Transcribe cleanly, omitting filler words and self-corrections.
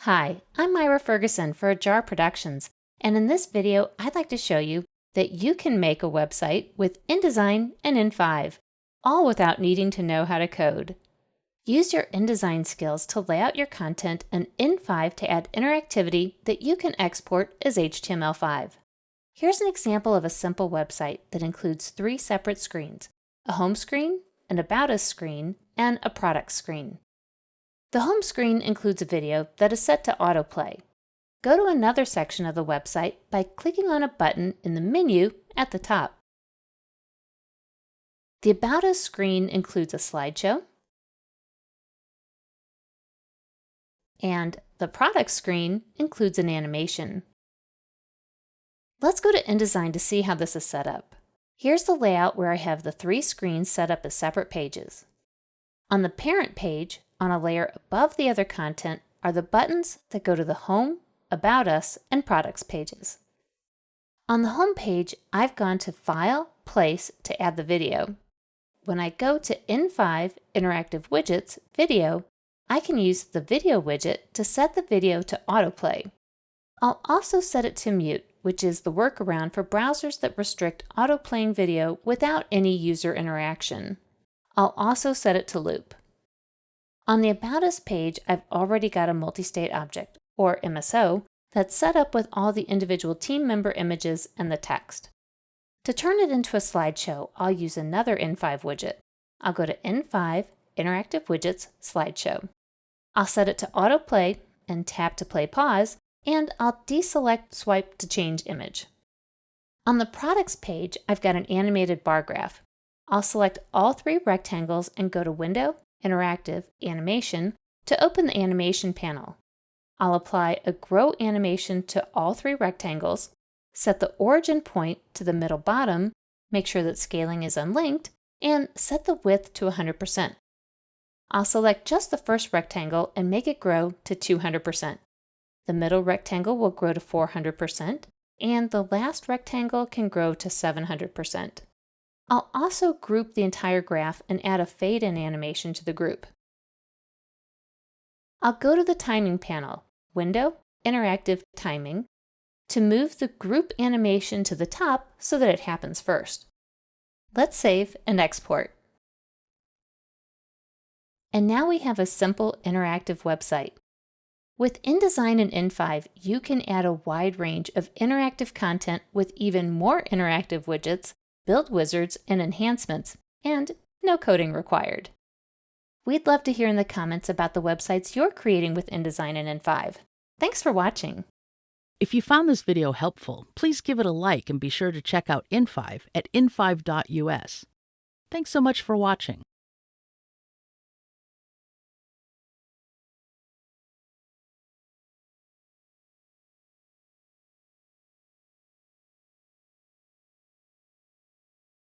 Hi, I'm Myra Ferguson for Jar Productions, and in this video I'd like to show you that you can make a website with InDesign and In5, all without needing to know how to code. Use your InDesign skills to lay out your content and In5 to add interactivity that you can export as HTML5. Here's an example of a simple website that includes 3 separate screens: a home screen, an About Us screen, and a product screen. The home screen includes a video that is set to autoplay. Go to another section of the website by clicking on a button in the menu at the top. The About Us screen includes a slideshow, and the product screen includes an animation. Let's go to InDesign to see how this is set up. Here's the layout where I have the 3 screens set up as separate pages. On the parent page, on a layer above the other content, are the buttons that go to the Home, About Us, and Products pages. On the home page, I've gone to File, Place to add the video. When I go to In5 Interactive Widgets, Video, I can use the Video widget to set the video to autoplay. I'll also set it to mute, which is the workaround for browsers that restrict autoplaying video without any user interaction. I'll also set it to loop. On the About Us page, I've already got a multi-state object, or MSO, that's set up with all the individual team member images and the text. To turn it into a slideshow, I'll use another In5 widget. I'll go to In5, Interactive Widgets, Slideshow. I'll set it to autoplay and tap to play pause, and I'll deselect swipe to change image. On the Products page, I've got an animated bar graph. I'll select all 3 rectangles and go to Window, Interactive, Animation to open the animation panel. I'll apply a grow animation to all 3 rectangles, set the origin point to the middle bottom, make sure that scaling is unlinked, and set the width to 100%. I'll select just the first rectangle and make it grow to 200%. The middle rectangle will grow to 400%, and the last rectangle can grow to 700%. I'll also group the entire graph and add a fade-in animation to the group. I'll go to the Timing panel, Window, Interactive, Timing, to move the group animation to the top so that it happens first. Let's save and export. And now we have a simple interactive website. With InDesign and In5, you can add a wide range of interactive content with even more interactive widgets, build wizards, and enhancements, and no coding required. We'd love to hear in the comments about the websites you're creating with InDesign and In5. Thanks for watching. If you found this video helpful, please give it a like and be sure to check out In5 at in5.us. Thanks so much for watching.